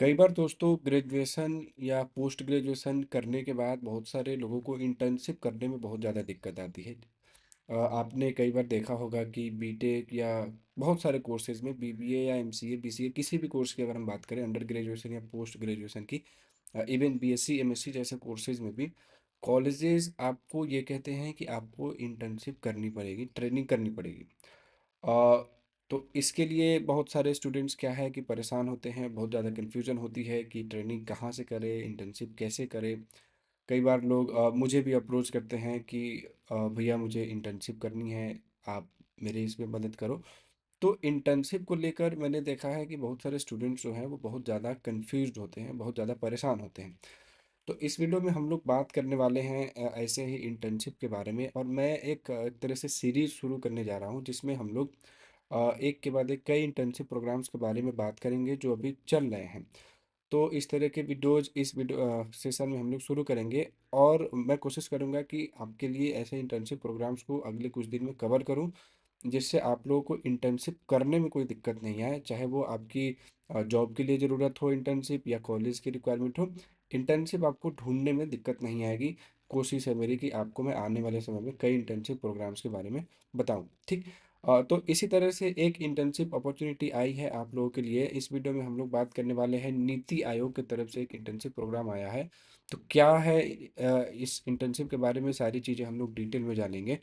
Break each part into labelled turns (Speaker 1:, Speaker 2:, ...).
Speaker 1: कई बार दोस्तों ग्रेजुएशन या पोस्ट ग्रेजुएशन करने के बाद बहुत सारे लोगों को इंटर्नशिप करने में बहुत ज़्यादा दिक्कत आती है। आपने कई बार देखा होगा कि बीटेक या बहुत सारे कोर्सेज में बीबीए या एमसीए बीसीए किसी भी कोर्स की अगर हम बात करें अंडर ग्रेजुएशन या पोस्ट ग्रेजुएशन की, इवन बीएससी एमएससी जैसे कोर्सेज में भी कॉलेजेस आपको ये कहते हैं कि आपको इंटर्नशिप करनी पड़ेगी, ट्रेनिंग करनी पड़ेगी। अ, तो इसके लिए बहुत सारे स्टूडेंट्स क्या है कि परेशान होते हैं, बहुत ज़्यादा कन्फ्यूजन होती है कि ट्रेनिंग कहाँ से करें, इंटर्नशिप कैसे करें। कई बार लोग मुझे भी अप्रोच करते हैं कि भैया मुझे इंटर्नशिप करनी है, आप मेरी इसमें मदद करो। तो इंटर्नशिप को लेकर मैंने देखा है कि बहुत सारे स्टूडेंट्स जो हैं वो बहुत ज़्यादा कन्फ्यूज्ड होते हैं, बहुत ज़्यादा परेशान होते हैं। तो इस वीडियो में हम लोग बात करने वाले हैं ऐसे ही इंटर्नशिप के बारे में, और मैं एक तरह से सीरीज शुरू करने जा रहा हूँ जिसमें हम लोग एक के बाद एक कई इंटर्नशिप प्रोग्राम्स के बारे में बात करेंगे जो अभी चल रहे हैं। तो इस तरह के वीडियोज इस वीडियो सेशन में हम लोग शुरू करेंगे, और मैं कोशिश करूंगा कि आपके लिए ऐसे इंटर्नशिप प्रोग्राम्स को अगले कुछ दिन में कवर करूं, जिससे आप लोगों को इंटर्नशिप करने में कोई दिक्कत नहीं आए, चाहे वो आपकी जॉब के लिए ज़रूरत हो इंटर्नशिप या कॉलेज की रिक्वायरमेंट हो। इंटर्नशिप आपको ढूंढने में दिक्कत नहीं आएगी। कोशिश है मेरी कि आपको मैं आने वाले समय में कई इंटर्नशिप प्रोग्राम्स के बारे में बताऊं, ठीक। तो इसी तरह से एक इंटर्नशिप अपॉर्चुनिटी आई है आप लोगों के लिए। इस वीडियो में हम लोग बात करने वाले हैं, नीति आयोग की तरफ से एक इंटर्नशिप प्रोग्राम आया है। तो क्या है इस इंटर्नशिप के बारे में सारी चीज़ें हम लोग डिटेल में जानेंगे।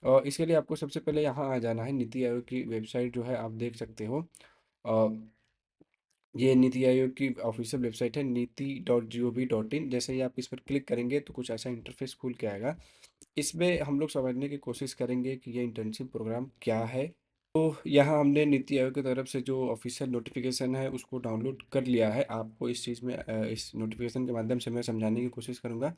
Speaker 1: और इसके लिए आपको सबसे पहले यहाँ आ जाना है, नीति आयोग की वेबसाइट जो है आप देख सकते हो। अ, ये नीति आयोग की ऑफिशियल वेबसाइट है, नीति.gov.in। जैसे ही आप इस पर क्लिक करेंगे तो कुछ ऐसा इंटरफेस खुल के आएगा। इसमें हम लोग समझने की कोशिश करेंगे कि ये इंटर्नशिप प्रोग्राम क्या है। तो यहाँ हमने नीति आयोग की तरफ से जो ऑफिशियल नोटिफिकेशन है उसको डाउनलोड कर लिया है। आपको इस चीज़ में इस नोटिफिकेशन के माध्यम से मैं समझाने की कोशिश करूँगा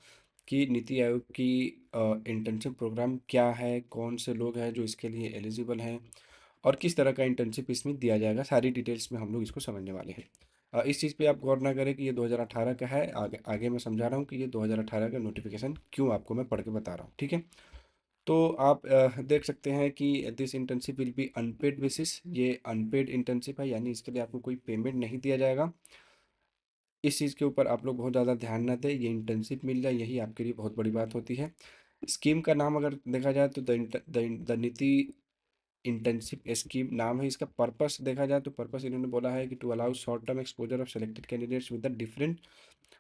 Speaker 1: कि नीति आयोग की इंटर्नशिप प्रोग्राम क्या है, कौन से लोग हैं जो इसके लिए एलिजिबल हैं, और किस तरह का इंटर्नशिप इसमें दिया जाएगा। सारी डिटेल्स में हम लोग इसको समझने वाले हैं। इस चीज़ पे आप गौर ना करें कि ये 2018 का है। आगे आगे मैं समझा रहा हूँ कि ये 2018 का नोटिफिकेशन क्यों आपको मैं पढ़ के बता रहा हूँ, ठीक है। तो आप देख सकते हैं कि this internship will be unpaid basis. ये अनपेड इंटर्नशिप है, यानी इसके लिए आपको कोई पेमेंट नहीं दिया जाएगा। इस चीज़ के ऊपर आप लोग बहुत ज़्यादा ध्यान ना दें, ये इंटर्नशिप मिल जाए यही आपके लिए बहुत बड़ी बात होती है। स्कीम का नाम अगर देखा जाए तो द नीति इंटर्नशिप स्कीम नाम है इसका। पर्पस देखा जाए तो पर्पस इन्होंने बोला है कि to allow short term exposure of selected candidates with the different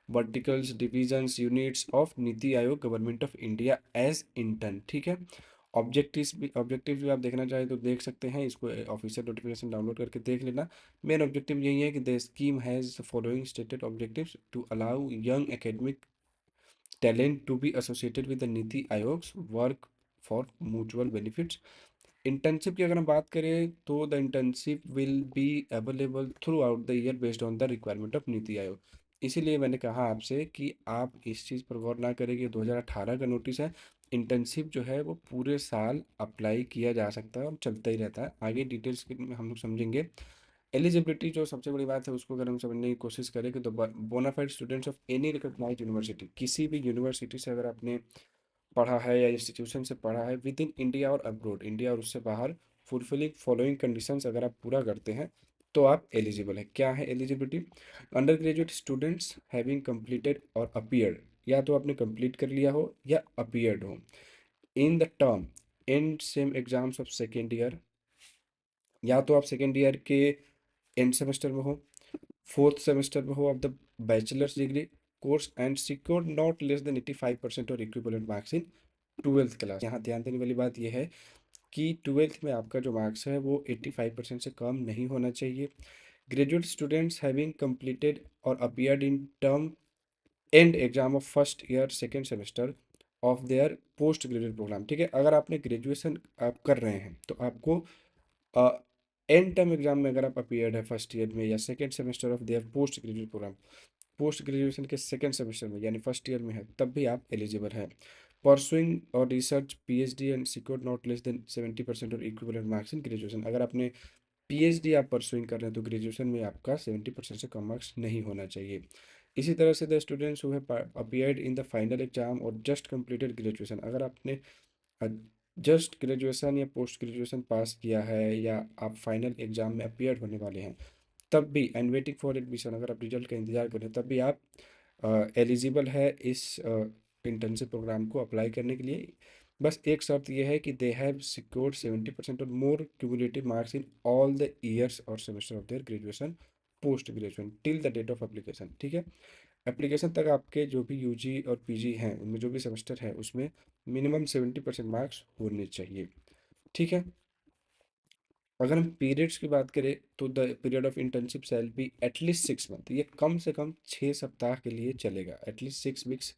Speaker 1: verticals divisions units of नीति Aayog government of India as intern, ठीक है। ऑब्जेक्टिव्स भी आप देखना चाहें तो देख सकते हैं, इसको ऑफिशियल नोटिफिकेशन डाउनलोड करके देख लेना। मेन ऑब्जेक्टिव यही है कि the scheme has following stated objectives to allow young academic talent to be associated with the NITI Aayog's work for mutual benefits. Internship की अगर हम बात करें तो the internship will be available throughout the year based on the requirement of नीति आयोग। इसीलिए मैंने कहा आपसे कि आप इस चीज़ पर गौर ना करें कि 2018 का नोटिस है। इंटर्नशिप जो है वो पूरे साल अप्लाई किया जा सकता है और चलता ही रहता है। आगे डिटेल्स में हम लोग समझेंगे। एलिजिबिलिटी जो सबसे बड़ी बात है उसको अगर हम समझने की कोशिश करें कि तो bona fide students of any recognised university, किसी भी यूनिवर्सिटी से अगर आपने पढ़ा है या इंस्टीट्यूशन से पढ़ा है विद इन इंडिया और अब्रोड, इंडिया और उससे बाहर, फुलफिलिंग फॉलोइंग कंडीशंस अगर आप पूरा करते हैं तो आप एलिजिबल है। क्या है eligibility? Under graduate students having completed और अपीयर्ड, या तो आपने कंप्लीट कर लिया हो या अपीयर्ड हो in the term and sem exams of second year, या तो आप सेकेंड ईयर के एंड सेमेस्टर में हो, फोर्थ सेमेस्टर में हो of the bachelors degree course, and secure not less than 85% और equivalent marks in twelfth class. यहाँ ध्यान देने वाली बात यह है कि ट्वेल्थ में आपका जो मार्क्स है वो 85% से कम नहीं होना चाहिए। ग्रेजुएट स्टूडेंट्स हैविंग कंप्लीटेड और appeared in term end exam of first year second semester of their post graduate programme, ठीक है। अगर आपने ग्रेजुएशन आप कर रहे हैं तो आपको एंड टर्म एग्जाम में अगर आप अपीयर्ड है फर्स्ट ईयर में या second semester of their post graduate programme, post graduation के सेकेंड सेमेस्टर में यानी फर्स्ट ईयर में है, तब भी आप एलिजिबल हैं। परसुइंग और research PhD and secure not less than 70% और इक्विवेलेंट मार्क्स इन ग्रेजुएशन, अगर आपने पीएचडी आप परसुइंग कर रहे हैं तो ग्रेजुएशन में आपका 70% से कम मार्क्स नहीं होना चाहिए। इसी तरह से the students who have appeared in the final exam और जस्ट कंप्लीटेड ग्रेजुएशन, अगर आपने जस्ट ग्रेजुएशन या पोस्ट ग्रेजुएशन पास किया है या आप फाइनल एग्जाम में अपीयर होने वाले हैं, तब भी एंड वेटिंग फॉर एडमिशन, अगर आप रिजल्ट का इंतजार करें तब भी आप एलिजिबल है इस इंटर्नशिप प्रोग्राम को अप्लाई करने के लिए। बस एक शर्त यह है कि दे हैव सिक्योर्ड 70% और more cumulative marks in all the years और semester of their graduation post graduation till the date of application. ठीक है, एप्लीकेशन तक आपके जो भी यूजी और पीजी हैं उनमें जो भी सेमेस्टर है उसमें मिनिमम 70% मार्क्स होने चाहिए। ठीक है, अगर हम पीरियड्स की बात करें तो the period of internship shall be at least 6 month, ये कम से कम 6 सप्ताह के लिए चलेगा, एटलीस्ट 6 वीक्स,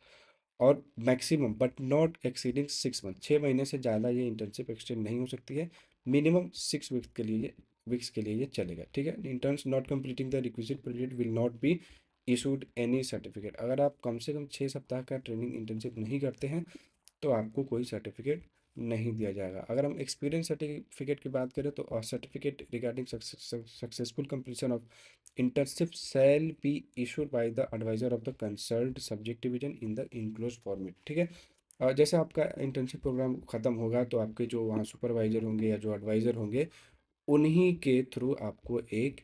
Speaker 1: और maximum but not exceeding 6 month, 6 महीने से ज़्यादा ये इंटर्नशिप एक्सटेंड नहीं हो सकती है। मिनिमम 6 वीक्स के लिए ये चलेगा। ठीक है, interns not completing the requisite period will not be issued any certificate. अगर आप कम से कम 6 सप्ताह का ट्रेनिंग इंटर्नशिप नहीं करते हैं तो आपको कोई सर्टिफिकेट नहीं दिया जाएगा। अगर हम एक्सपीरियंस सर्टिफिकेट की बात करें तो certificate regarding successful completion of internship shall be issued by the advisor of the concerned subject division in the enclose format. ठीक है, जैसे आपका इंटर्नशिप प्रोग्राम ख़त्म होगा तो आपके जो वहाँ सुपरवाइजर होंगे या जो एडवाइज़र होंगे उन्हीं के थ्रू आपको एक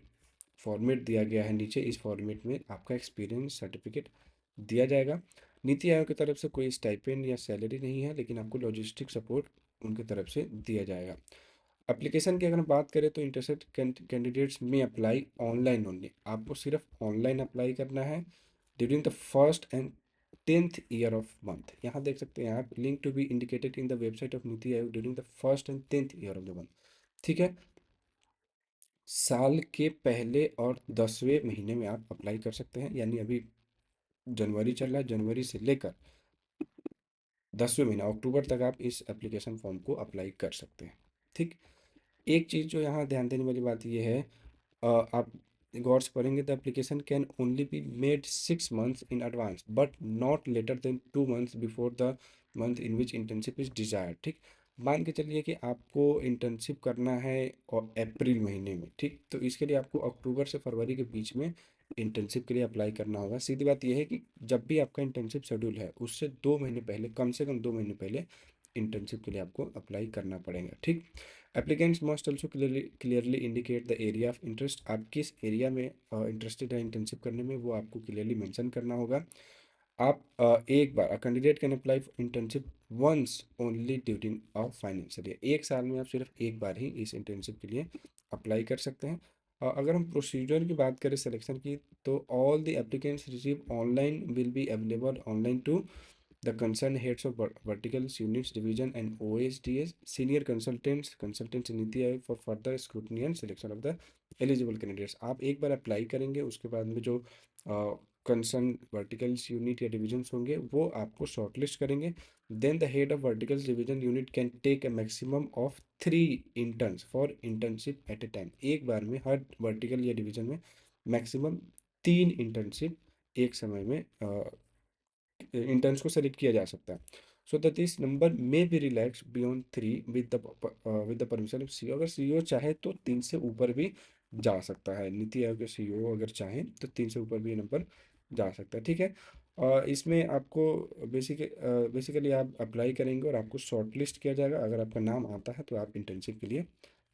Speaker 1: फॉर्मेट दिया गया है नीचे, इस फॉर्मेट में आपका एक्सपीरियंस सर्टिफिकेट दिया जाएगा। नीति आयोग की तरफ से कोई स्टाइपेंड या सैलरी नहीं है, लेकिन आपको लॉजिस्टिक सपोर्ट उनकी तरफ से दिया जाएगा। एप्लीकेशन की अगर हम बात करें तो इंटरेस्टेड कैंडिडेट्स में अप्लाई ऑनलाइन ओनली, आपको सिर्फ ऑनलाइन अप्लाई करना है during the first and 10th year of month. यहाँ देख सकते हैं आप, link to be indicated in the website of नीति Aayog during the first and 10th year of the month. ठीक है, साल के पहले और 10वें महीने में आप अप्लाई कर सकते हैं, यानी अभी जनवरी चल रहा है, जनवरी से लेकर 10वें महीना अक्टूबर तक आप इस एप्लीकेशन फॉर्म को अप्लाई कर सकते हैं। ठीक, एक चीज़ जो यहाँ ध्यान देने वाली बात ये है, आप गौर से पढ़ेंगे the application can only be made 6 months in advance but not later than 2 months before the month in which internship is desired. ठीक, मान के चलिए कि आपको इंटर्नशिप करना है और अप्रैल महीने में, ठीक, तो इसके लिए आपको अक्टूबर से फरवरी के बीच में इंटर्नशिप के लिए अप्लाई करना होगा। सीधी बात यह है कि जब भी आपका इंटर्नशिप शेड्यूल है उससे 2 महीने पहले, कम से कम 2 महीने पहले इंटर्नशिप के लिए आपको अप्लाई करना पड़ेगा। ठीक, applicants must also clearly indicate the area of interest, आप किस एरिया में इंटरेस्टेड है इंटर्नशिप करने में वो आपको क्लियरली मेंशन करना होगा। आप एक बार candidate can apply for internship once only during a financial year, एक साल में आप सिर्फ एक बार ही इस इंटर्नशिप के लिए अप्लाई कर सकते हैं। अगर हम प्रोसीजर की बात करें सिलेक्शन की, तो all the applicants receive online will be available online to the concerned heads of verticals, units, division, and OSDS, senior consultants in NITI Aayog for further scrutiny and selection of the eligible candidates। आप एक बार apply करेंगे उसके बाद में जो concern verticals unit या divisions होंगे वो आपको शॉर्टलिस्ट करेंगे। Then the head of verticals division unit can take a maximum of 3 interns for internship at a time, एक बार में हर वर्टिकल या डिवीजन में मैक्सिमम 3 इंटर्नशिप एक समय में इंटर्न्स को सेलेक्ट किया जा सकता है। So that this number may be relax beyond 3 with the permission of CEO, अगर सीईओ चाहे तो 3 से ऊपर भी जा सकता है, नीति आयोग के सीईओ अगर चाहें तो 3 से ऊपर भी ये नंबर जा सकता है। ठीक है, इसमें आपको बेसिकली आप अप्लाई करेंगे और आपको शॉर्ट लिस्ट किया जाएगा, अगर आपका नाम आता है तो आप इंटर्नशिप के लिए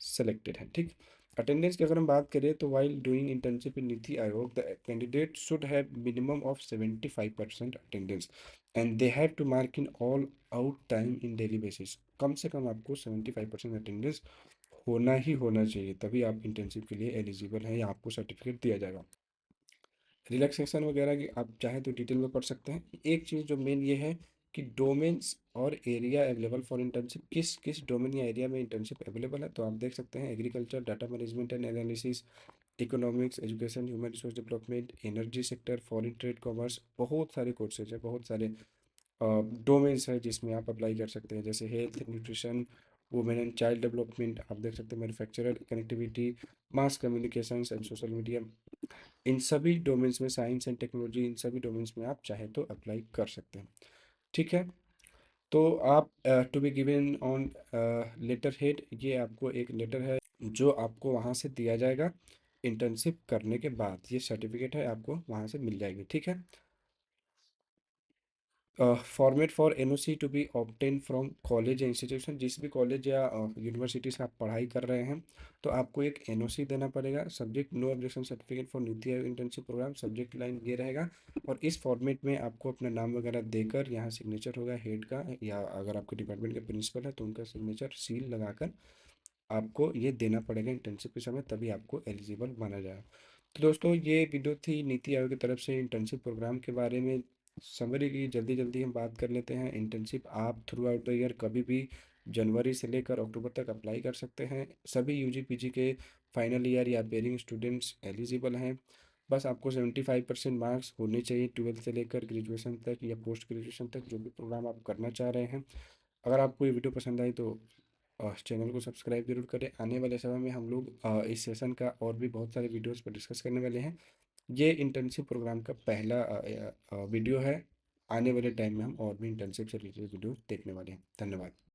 Speaker 1: सेलेक्टेड हैं। ठीक, अटेंडेंस की अगर हम बात करें तो while doing internship in NITI Aayog the candidate should have minimum of 75% attendance and they have to mark in all out time in daily basis. कम से कम आपको 75% अटेंडेंस होना ही होना चाहिए, तभी आप इंटर्नशिप के लिए एलिजिबल हैं या आपको सर्टिफिकेट दिया जाएगा। रिलैक्सेशन वगैरह की आप चाहें तो डिटेल में पढ़ सकते हैं। एक चीज़ जो मेन ये है कि डोमेन्स और एरिया अवेलेबल फॉर इंटर्नशिप, किस किस डोमेन या एरिया में इंटर्नशिप अवेलेबल है, तो आप देख सकते हैं agriculture, data management and analysis, economics, education, human resource development, energy sector, foreign trade, commerce, बहुत सारे कोर्सेज हैं, बहुत सारे डोमेन्स हैं जिसमें आप अप्लाई कर सकते हैं, जैसे health, nutrition, women and child development, आप देख सकते हैं manufacturer, connectivity, mass communications and social media, इन सभी डोमेन्स में, साइंस एंड टेक्नोलॉजी, इन सभी डोमेन्स में आप चाहे तो अप्लाई कर सकते हैं। ठीक है, तो आप to be given on letter head, ये आपको एक लेटर है जो आपको वहाँ से दिया जाएगा इंटर्नशिप करने के बाद, ये सर्टिफिकेट है आपको वहाँ से मिल जाएगी। ठीक है। Format for NOC to be obtain from college या इंस्टीट्यूशन। जिस भी कॉलेज या यूनिवर्सिटी से आप पढ़ाई कर रहे हैं तो आपको एक एनओसी देना पड़ेगा। Subject no objection certificate for Niti Aayog internship programme, subject line ये रहेगा। और इस फॉर्मेट में आपको अपना नाम वगैरह देकर, यहाँ सिग्नेचर होगा हेड का, या अगर आपके डिपार्टमेंट के प्रिंसिपल है तो उनका सिग्नेचर सील लगाकर आपको ये देना पड़ेगा इंटर्नशिप के समय, तभी आपको एलिजिबल माना जाएगा। तो दोस्तों, ये वीडियो थी नीति आयोग की तरफ से इंटर्नशिप प्रोग्राम के बारे में। समरी की जल्दी जल्दी हम बात कर लेते हैं। इंटर्नशिप आप थ्रू आउट द ईयर कभी भी जनवरी से लेकर अक्टूबर तक अप्लाई कर सकते हैं। सभी यूजी पीजी के फाइनल ईयर या पेयरिंग स्टूडेंट्स एलिजिबल हैं। बस आपको 75% मार्क्स होने चाहिए 12th से लेकर ग्रेजुएशन तक या पोस्ट ग्रेजुएशन तक, जो भी प्रोग्राम आप करना चाह रहे हैं। अगर आपको ये वीडियो पसंद आई तो चैनल को सब्सक्राइब जरूर करें। आने वाले समय में हम लोग इस सेशन का और भी बहुत सारे वीडियोस पर डिस्कस करने वाले हैं। ये इंटर्नशिप प्रोग्राम का पहला वीडियो है। आने वाले टाइम में हम और भी इंटर्नशिप से रिलेटेड वीडियो देखने वाले हैं। धन्यवाद।